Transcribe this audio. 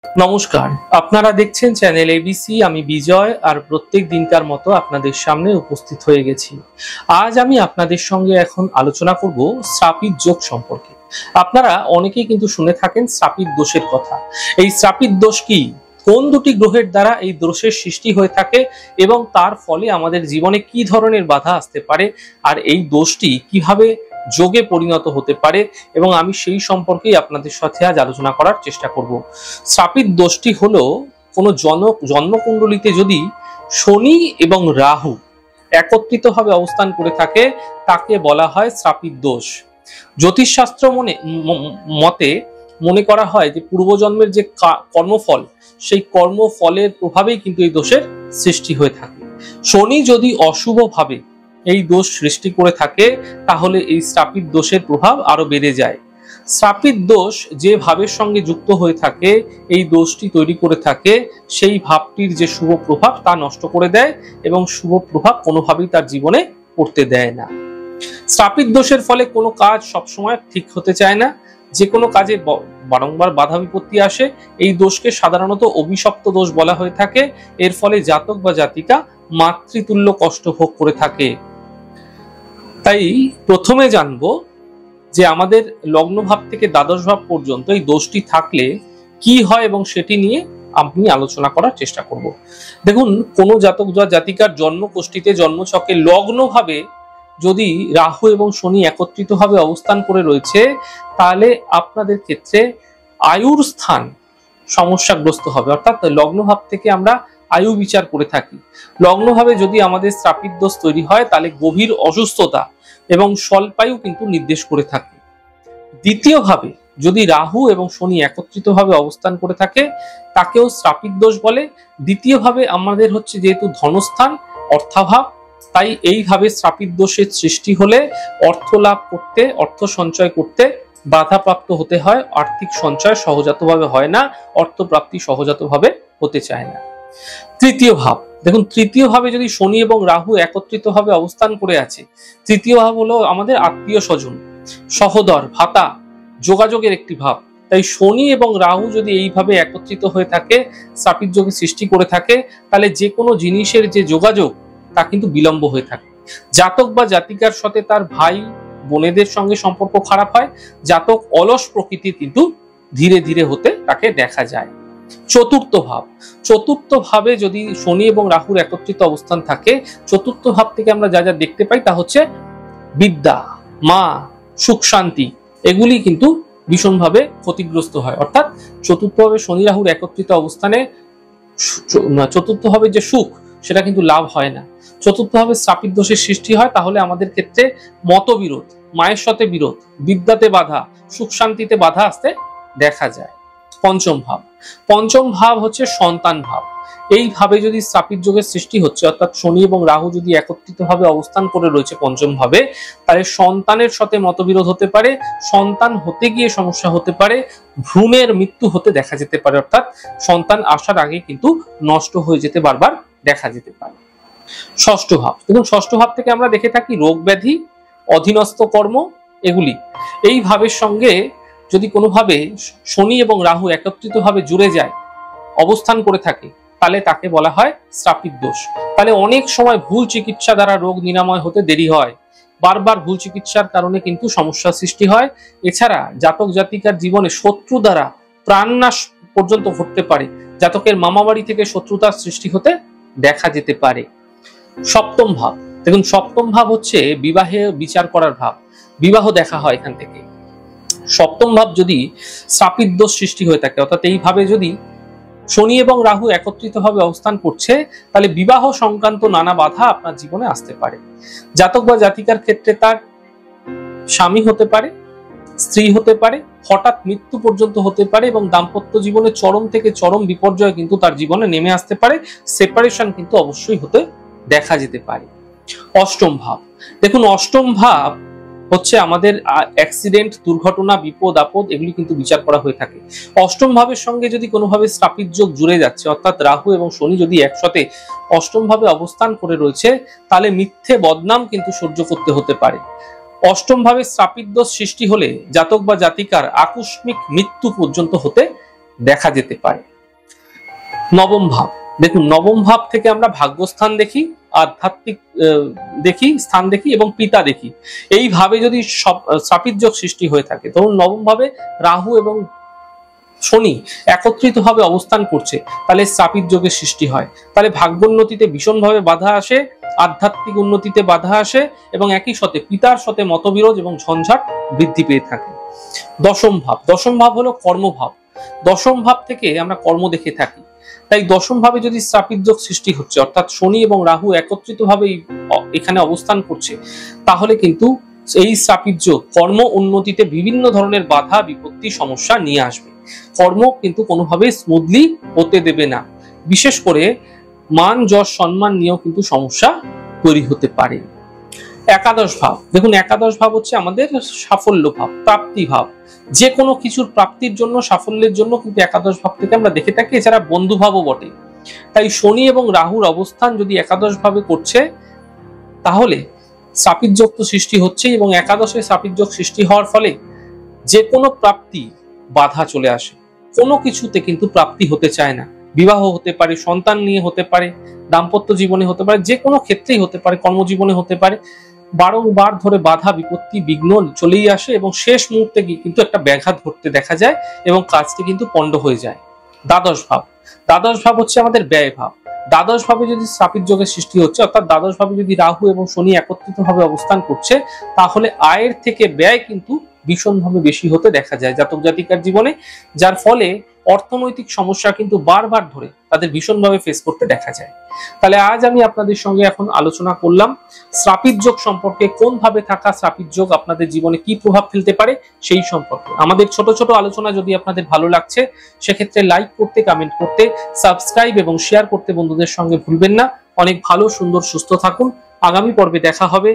নমস্কার, আপনারা দেখছেন চ্যানেল এবিসি। আমি বিজয়, আর প্রত্যেক দিনকার মতো আপনাদের সামনে উপস্থিত হয়ে গেছি। আজ আমি আপনাদের সঙ্গে এখন আলোচনা করব শ্রাপিত যোগ সম্পর্কে। আপনারা অনেকেই কিন্তু শুনে থাকেন শ্রাপিত দোষের কথা। এই শ্রাপিত দোষ কি, কোন দুটি গ্রহের দ্বারা এই দোষের সৃষ্টি হয়ে থাকে এবং তার ফলে আমাদের জীবনে কি ধরনের বাধা আসতে পারে, আর এই দোষটি কিভাবে যোগে পরিণত হতে পারে, এবং আমি সেই সম্পর্কেই আপনাদের সাথে আজ আলোচনা করার চেষ্টা করব। শ্রাপিত দোষটি হলো কোনো জন্মকুণ্ডলিতে যদি শনি এবং রাহু একত্রিতভাবে অবস্থান করে থাকে তাকে বলা হয় শ্রাপিত দোষ। জ্যোতিষশাস্ত্র মতে মনে করা হয় যে পূর্বজন্মের যে কর্মফল, সেই কর্মফলের প্রভাবেই কিন্তু এই দোষের সৃষ্টি হয়ে থাকে। শনি যদি অশুভভাবে এই দোষ সৃষ্টি করে থাকে তাহলে এই শ্রাপিত দোষের প্রভাব আরো বেড়ে যায়। শ্রাপিত দোষ যে ভাবের সঙ্গে যুক্ত হয়ে থাকে, এই দোষটি তৈরি করে থাকে, সেই ভাবটির যে শুভ প্রভাব তা নষ্ট করে দেয় এবং শুভ প্রভাব কোনোভাবেই তার জীবনে পড়তে দেয় না। শ্রাপিত দোষের ফলে কোনো কাজ সবসময় ঠিক হতে চায় না, যে কোনো কাজে বারংবার বাধা বিপত্তি আসে। এই দোষকে সাধারণত অভিশপ্ত দোষ বলা হয়ে থাকে। এর ফলে জাতক বা জাতিকা মাতৃতুল্য কষ্ট ভোগ করে থাকে। তাই প্রথমে জানবো যে আমাদের লগ্ন ভাব থেকে দ্বাদশ ভাব পর্যন্ত এই দোষটি থাকলে কি হয় এবং সেটি নিয়ে আমি আলোচনা করার চেষ্টা করব। দেখুন, কোনো জাতক বা জাতিকার জন্মকুষ্ঠিতে জন্মছকে লগ্ন ভাবে যদি রাহু এবং শনি একত্রিতভাবে অবস্থান করে রয়েছে, তাহলে আপনাদের ক্ষেত্রে আয়ুর স্থান সমস্যাগ্রস্ত হবে। অর্থাৎ লগ্নভাব থেকে আমরা আয়ু বিচার করে থাকি। লগ্নভাবে যদি আমাদের শ্রাপিত দোষ তৈরি হয় তাহলে গভীর অসুস্থতা এবং স্বল্পায়ু কিন্তু নির্দেশ করে থাকে। দ্বিতীয়ভাবে যদি রাহু এবং শনি একত্রিতভাবে অবস্থান করে থাকে তাকেও শ্রাপিত দোষ বলে। দ্বিতীয়ভাবে আমাদের হচ্ছে যেহেতু ধনস্থান, অর্থাভাব, তাই এইভাবে শ্রাপিত দোষের সৃষ্টি হলে অর্থ লাভ করতে, অর্থ সঞ্চয় করতে বাধাপ্রাপ্ত হতে হয়। আর্থিক সঞ্চয় সহজাতভাবে হয় না, অর্থপ্রাপ্তি সহজাতভাবে হতে চায় না। তৃতীয় ভাব, দেখুন, তৃতীয় ভাবে যদি শনি এবং রাহু একত্রিতভাবে অবস্থান করে আছে, তৃতীয় ভাব হলো আমাদের আত্মীয় স্বজন, সহোদর, ভাতা, যোগাযোগের একটি ভাব। তাই শনি এবং রাহু যদি এইভাবে একত্রিত হয়ে থাকে, শ্রাপিত যোগের সৃষ্টি করে থাকে, তাহলে যে কোনো জিনিসের যে যোগাযোগ তা কিন্তু বিলম্ব হয়ে থাকে। জাতক বা জাতিকার সাথে তার ভাই বোনেদের সঙ্গে সম্পর্ক খারাপ হয়। জাতক অলস প্রকৃতির কিন্তু ধীরে ধীরে হতে তাকে দেখা যায়। চতুর্থ ভাব, চতুর্থ ভাবে যদি শনি এবং রাহুর একত্রিত অবস্থান থাকে, চতুর্থ ভাব থেকে আমরা যা যা দেখতে পাই তা হচ্ছে বিদ্যা, মা, সুখ শান্তি, এগুলি কিন্তু ভীষণভাবে ক্ষতিগ্রস্ত হয়। অর্থাৎ চতুর্থ ভাবে শনি রাহুর একত্রিত অবস্থানে চতুর্থ ভাবে যে সুখ সেটা কিন্তু লাভ হয় না। চতুর্থ ভাবে শ্রাপিত দোষের সৃষ্টি হয়, তাহলে আমাদের ক্ষেত্রে মতবিরোধ, মায়ের সাথে বিরোধ, বিদ্যাতে বাধা, সুখ শান্তিতে বাধা আসতে দেখা যায়। পঞ্চম ভাব, পঞ্চম ভাব হচ্ছে সন্তান ভাব। এইভাবে যদি শ্রাপিত যোগের সৃষ্টি হচ্ছে, অর্থাৎ শনি এবং রাহু যদি একত্রিতভাবে অবস্থান করে রয়েছে পঞ্চম ভাবে, তাহলে সন্তানের সাথে মতবিরোধ হতে পারে, সন্তান হতে গিয়ে সমস্যা হতে পারে, ভ্রূণের মৃত্যু হতে দেখা যেতে পারে। অর্থাৎ সন্তান আসার আগে কিন্তু নষ্ট হয়ে যেতে বারবার দেখা যেতে পারে। ষষ্ঠ ভাব, দেখুন, ষষ্ঠ ভাব থেকে আমরা দেখে থাকি রোগ ব্যাধি, অধীনস্থ কর্ম, এগুলি। এই ভাবের সঙ্গে যদি কোনোভাবে শনি এবং রাহু একত্রিতভাবে জুড়ে যায়, অবস্থান করে থাকে, তাহলে তাকে বলা হয় শ্রাপিত দোষ। তাহলে অনেক সময় ভুল চিকিৎসা দ্বারা রোগ নিরাময় হতে দেরি হয়, বারবার ভুল চিকিৎসার কারণে কিন্তু সমস্যার সৃষ্টি হয়। এছাড়া জাতক জাতিকার জীবনে শত্রু দ্বারা প্রাণনাশ পর্যন্ত ঘটতে পারে, জাতকের মামাবাড়ি থেকে শত্রুতার সৃষ্টি হতে দেখা যেতে পারে। সপ্তম ভাব, দেখুন, সপ্তম ভাব হচ্ছে বিবাহে বিচার করার ভাব, বিবাহ দেখা হয় এখান থেকে। সপ্তম ভাব যদি শ্রাপিত দোষ সৃষ্টি হয়ে থাকে, অর্থাৎ এইভাবে যদি শনি এবং রাহু একত্রিতভাবে অবস্থান করছে, তাহলে বিবাহ সংক্রান্ত নানা বাধা আপনার জীবনে আসতে পারে। জাতক বা জাতিকার ক্ষেত্রে তার স্বামী হতে পারে, স্ত্রী হতে পারে, হঠাৎ মৃত্যু পর্যন্ত হতে পারে, এবং দাম্পত্য জীবনে চরম থেকে চরম বিপর্যয় কিন্তু তার জীবনে নেমে আসতে পারে। সেপারেশন কিন্তু অবশ্যই হতে দেখা যেতে পারে। অষ্টম ভাব, দেখুন, অষ্টম ভাব হচ্ছে আমাদের অ্যাক্সিডেন্ট, দুর্ঘটনা, বিপদ আপদ, এগুলি কিন্তু বিচার করা হয়ে থাকে। অষ্টম ভাবের সঙ্গে যদি কোনোভাবে শ্রাপিত যোগ জুড়ে যাচ্ছে, অর্থাৎ রাহু এবং শনি যদি একসাথে অষ্টম ভাবে অবস্থান করে রয়েছে, তাহলে মিথ্যে বদনাম কিন্তু সহ্য করতে হতে পারে। অষ্টম ভাবে শ্রাপিত দোষ সৃষ্টি হলে জাতক বা জাতিকার আকস্মিক মৃত্যু পর্যন্ত হতে দেখা যেতে পারে। নবম ভাব, দেখুন নবম ভাব থেকে আমরা ভাগ্যস্থান দেখি, আধ্যাত্মিক স্থান দেখি এবং পিতা দেখি। এইভাবে যদি শ্রাপিত যোগ সৃষ্টি হয়ে থাকে, ধরুন নবম ভাবে রাহু এবং শনি একত্রিত ভাবে অবস্থান করছে, তাহলে শ্রাপিত যোগের সৃষ্টি হয়। তাহলে ভাগ্যোন্নতিতে ভীষণভাবে বাধা আসে, আধ্যাত্মিক উন্নতিতে বাধা আসে এবং একই সাথে পিতার সাথে মতবিরোধ এবং ঝঞ্ঝাট বৃদ্ধি পেয়ে থাকে। দশম ভাব, দশম ভাব হলো কর্মভাব। দশম ভাব থেকে আমরা কর্ম দেখে থাকি। তাই দশম ভাবে যদি শ্রাপিত যোগ সৃষ্টি হচ্ছে, অর্থাৎ শনি এবং রাহু একত্রিত ভাবে এখানে অবস্থান করছে, তাহলে কিন্তু এই শ্রাপিত যোগ কর্ম উন্নতিতে বিভিন্ন ধরনের বাধা বিপত্তি সমস্যা নিয়ে আসবে। কর্ম কিন্তু কোনোভাবেই স্মুথলি হতে দেবে না। বিশেষ করে মান যশ সম্মান নিয়েও কিন্তু সমস্যা তৈরি হতে পারে। একাদশ ভাব, দেখুন একাদশ ভাব হচ্ছে আমাদের সাফল্য ভাব, প্রাপ্তি ভাব। যে কোনো কিছুর প্রাপ্তির জন্য, সাফল্যের জন্য কিন্তু একাদশ ভাব থেকে আমরা দেখে থাকি। এছাড়া বন্ধু ভাবও বটে। তাই শনি এবং রাহুর অবস্থান যদি একাদশ ভাবে করছে, তাহলে শ্রাপিত যোগ তো সৃষ্টি হচ্ছে এবং একাদশে শ্রাপিত যোগ সৃষ্টি হওয়ার ফলে যে কোনো প্রাপ্তি বাধা চলে আসে। কোনো কিছুতে কিন্তু প্রাপ্তি হতে চায় না। বিবাহ হতে পারে, সন্তান নিয়ে হতে পারে, দাম্পত্য জীবনে হতে পারে, যে কোনো ক্ষেত্রেই হতে পারে, কর্মজীবনে হতে পারে। বারংবার ধরে বাধা বিপত্তি বিঘ্ন চলেই আসে এবং শেষ মুহূর্তে গিয়ে কিন্তু একটা ব্যাঘাত ঘটতে দেখা যায় এবং কাজটি কিন্তু পণ্ড হয়ে যায়। দ্বাদশ ভাব, দ্বাদশ ভাব হচ্ছে আমাদের ব্যয় ভাব। দ্বাদশ ভাবে যদি শ্রাপিত যোগের সৃষ্টি হচ্ছে, অর্থাৎ দ্বাদশ ভাবে যদি রাহু এবং শনি একত্রিত ভাবে অবস্থান করছে, তাহলে আয়ের থেকে ব্যয় কিন্তু ভীষণভাবে বেশি হতে দেখা যায় জাতক জাতিকার জীবনে, যার ফলে অর্থনৈতিক সমস্যা কিন্তু বারবার ধরে তাদের ভীষণভাবে ফেস করতে দেখা যায়। তাহলে আজ আমি আপনাদের সঙ্গে এখন আলোচনা করলাম শ্রাপিত যোগ সম্পর্কে, কোন ভাবে থাকা শ্রাপিত যোগ আপনাদের জীবনে কি প্রভাব ফেলতে পারে সেই সম্পর্কে। আমাদের ছোট ছোট আলোচনা যদি আপনাদের ভালো লাগছে, সেক্ষেত্রে লাইক করতে, কমেন্ট করতে, সাবস্ক্রাইব এবং শেয়ার করতে বন্ধুদের সঙ্গে ভুলবেন না। অনেক ভালো, সুন্দর, সুস্থ থাকুন। আগামী পর্বে দেখা হবে।